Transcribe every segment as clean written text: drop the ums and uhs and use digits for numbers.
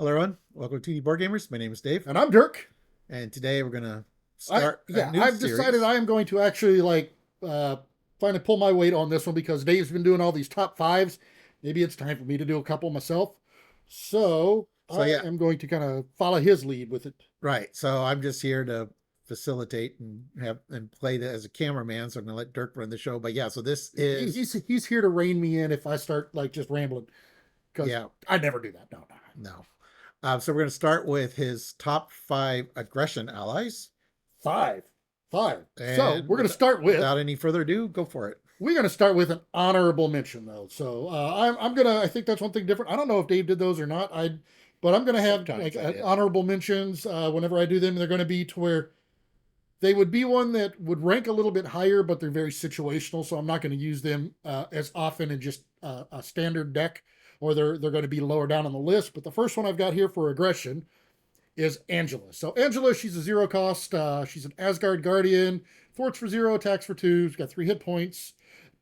Hello, everyone. Welcome to TD Board Gamers. My name is Dave, And I'm Dirk. and today we're gonna I start a yeah, new I've decided series. I am going to actually uh finally pull my weight on this one because Dave's been doing all these top fives. Maybe it's time for me to do a couple myself. So So I yeah, am going to kind of follow his lead with it. right. So I'm just here to facilitate and have and play as a cameraman. So I'm gonna let Dirk run the show. But yeah, so this is He's here to rein me in if I start like just rambling because yeah, I never do that. No, no. no. So we're gonna start with his top five aggression allies, Five. Five. So and we're gonna start with without any further ado, go for it. we're going to start with an honorable mention, though. So I'm gonna. I think that's one thing different. I don't know if Dave did those or not. But I'm gonna have Sometimes like I did. honorable mentions whenever I do them. They're going to be to where they would be one that would rank a little bit higher, but they're very situational. So I'm not going to use them as often in just a standard deck, or they're going to be lower down on the list. But the first one I've got here for aggression is Angela. So Angela, she's a zero cost. She's an Asgard Guardian. Thwarts for zero, attacks for two. She's got 3 hit points.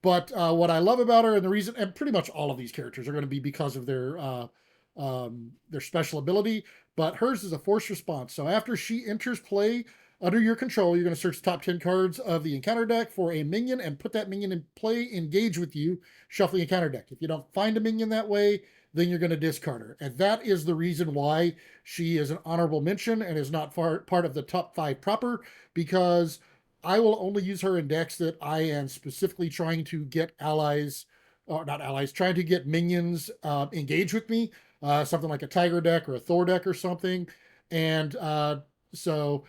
But what I love about her, and the reason, and pretty much all of these characters are going to be because of their special ability. But hers is a force response. So after she enters play under your control, you're going to search the top 10 cards of the encounter deck for a minion and put that minion in play, engage with you, shuffle the encounter deck. If you don't find a minion that way, then you're going to discard her. And that is the reason why she is an honorable mention and is not part of the top five proper, because I will only use her in decks that I am specifically trying to get allies, or not allies, trying to get minions engage with me, something like a Tiger deck or a Thor deck or something. And so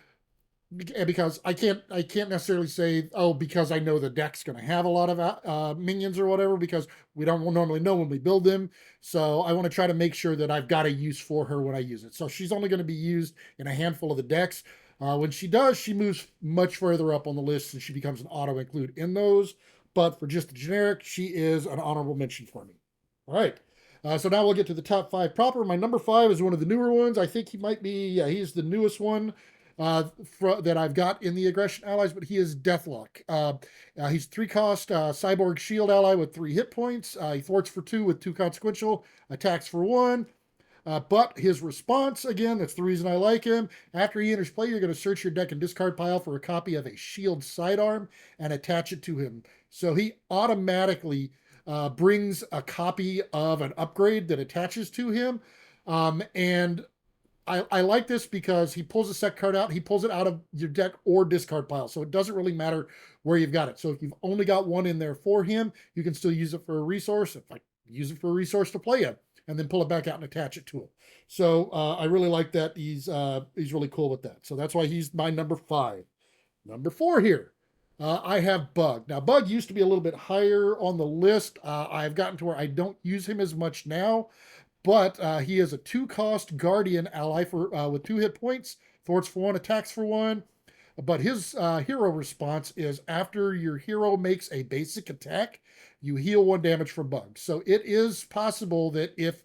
because I can't necessarily say, oh, because I know the deck's going to have a lot of minions or whatever, because we don't normally know when we build them. So I want to try to make sure that I've got a use for her when I use it. So she's only going to be used in a handful of the decks. When she does, she moves much further up on the list and she becomes an auto include in those. But for just the generic, she is an honorable mention for me. All right. So now we'll get to the top five proper. My number five is one of the newer ones. I think he might be, yeah, he's the newest one that I've got in the aggression allies, but he is Deathlock. He's 3 cost cyborg shield ally with 3 hit points. He thwarts for 2 with 2 consequential, attacks for 1. But his response, again, that's the reason I like him. After he enters play, you're going to search your deck and discard pile for a copy of a shield sidearm and attach it to him. So he automatically brings a copy of an upgrade that attaches to him. And I like this because he pulls a set card out. He pulls it out of your deck or discard pile. So it doesn't really matter where you've got it. So if you've only got one in there for him, you can still use it for a resource. If I use it for a resource to play him and then pull it back out and attach it to him. So I really like that. He's really cool with that. So that's why he's my number five. Number four here. I have Bug. Now, Bug used to be a little bit higher on the list. I've gotten to where I don't use him as much now, but he is a 2 cost Guardian ally for with 2 hit points, thwarts for 1, attacks for 1. But his hero response is after your hero makes a basic attack, you heal 1 damage from Bug. So it is possible that if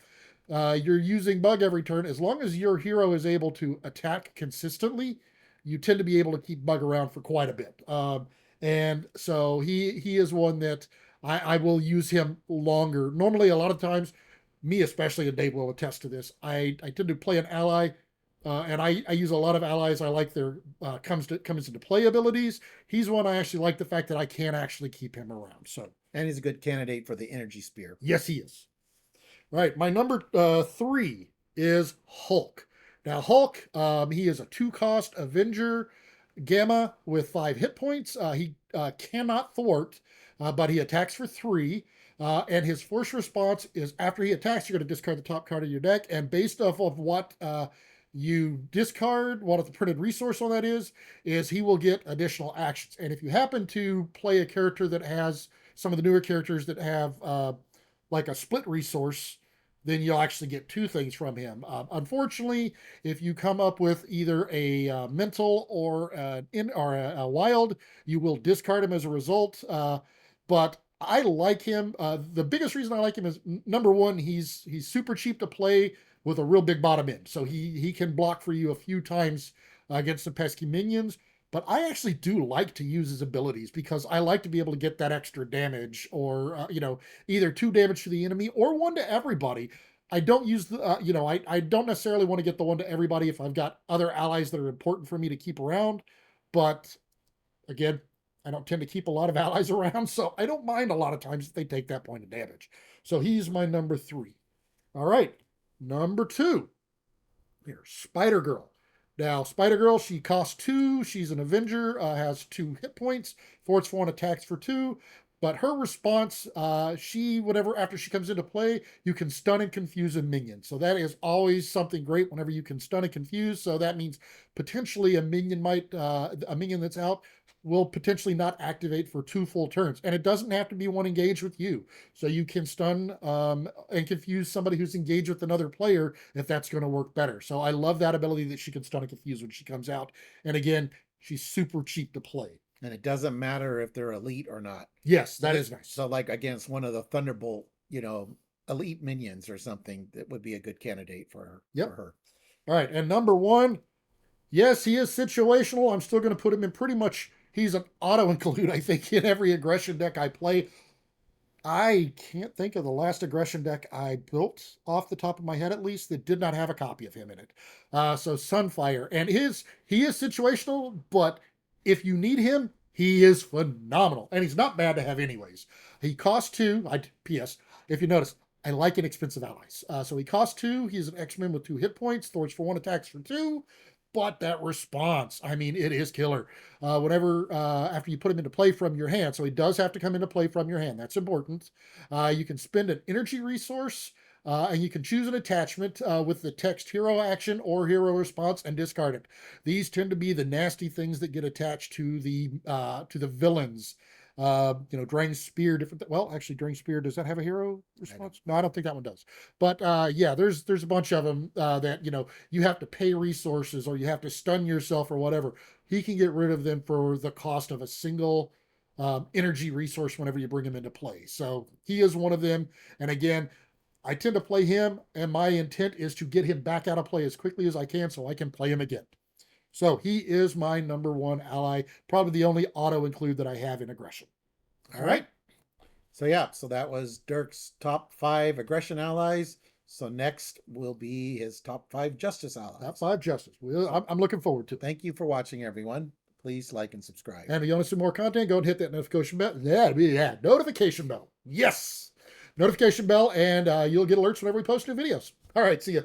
you're using Bug every turn, as long as your hero is able to attack consistently, you tend to be able to keep Bug around for quite a bit. And so he is one that I will use him longer. Normally, a lot of times, me especially, and Dave will attest to this, I tend to play an ally, and I use a lot of allies. I like their comes into play abilities. He's one I actually like the fact that I can actually keep him around. So And he's a good candidate for the energy spear. yes, he is. All right, my number three is Hulk. Now Hulk, he is a 2 cost Avenger Gamma with 5 hit points. He cannot thwart, but he attacks for 3. And his force response is after he attacks, you're going to discard the top card of your deck. And based off of what you discard, what the printed resource on that is he will get additional actions. And if you happen to play a character that has some of the newer characters that have like a split resource, then you'll actually get 2 things from him. Unfortunately, if you come up with either a mental or a wild, you will discard him as a result. But I like him. The biggest reason I like him is number one, he's super cheap to play with a real big bottom end, so he can block for you a few times against the pesky minions. But I actually do like to use his abilities because I like to be able to get that extra damage, or either 2 damage to the enemy or 1 to everybody. I don't use the, I don't necessarily want to get the one to everybody if I've got other allies that are important for me to keep around. But again, I don't tend to keep a lot of allies around, so I don't mind a lot of times if they take that point of damage. So he's my number 3. All right, number 2. Here, Spider Girl. Now, Spider Girl, she costs 2. She's an Avenger, has 2 hit points, force 1 attacks for 2. But her response, after she comes into play, you can stun and confuse a minion. So that is always something great whenever you can stun and confuse. So that means potentially a minion that's out will potentially not activate for 2 full turns. And it doesn't have to be one engaged with you. So you can stun and confuse somebody who's engaged with another player if that's going to work better. So I love that ability that she can stun and confuse when she comes out. And again, she's super cheap to play. And it doesn't matter if they're elite or not. Yes, that is nice. So like against one of the Thunderbolt, elite minions or something, that would be a good candidate for her. Yep. For her. All right. And number 1, yes, he is situational. I'm still going to put him in pretty much, he's an auto include, I think, in every aggression deck I play. I can't think of the last aggression deck I built off the top of my head, at least, that did not have a copy of him in it. So Sunfire. And he is situational, but if you need him, he is phenomenal. And he's not bad to have anyways. He costs 2. P.S. If you notice, I like inexpensive allies. So he costs 2. He's an X-Men with 2 hit points. Force for 1, attacks for 2. But that response, I mean, it is killer. After you put him into play from your hand, so he does have to come into play from your hand. That's important. You can spend an energy resource, and you can choose an attachment with the text hero action or hero response and discard it. These tend to be the nasty things that get attached to the villains. Drain Spear, actually, Drain Spear, does that have a hero response? No, I don't think that one does. But yeah, there's a bunch of them that, you have to pay resources or you have to stun yourself or whatever. He can get rid of them for the cost of a single energy resource whenever you bring him into play. So he is one of them. And again, I tend to play him, and my intent is to get him back out of play as quickly as I can so I can play him again. So he is my number 1 ally, probably the only auto include that I have in aggression. All right. So yeah, so that was Dirk's top 5 aggression allies. So next will be his top 5 justice allies. Top 5 justice. I'm looking forward to it. Thank you for watching, everyone. Please like and subscribe. And if you want to see more content, go and hit that notification bell. Notification bell. Yes. Notification bell, and you'll get alerts whenever we post new videos. All right, see you.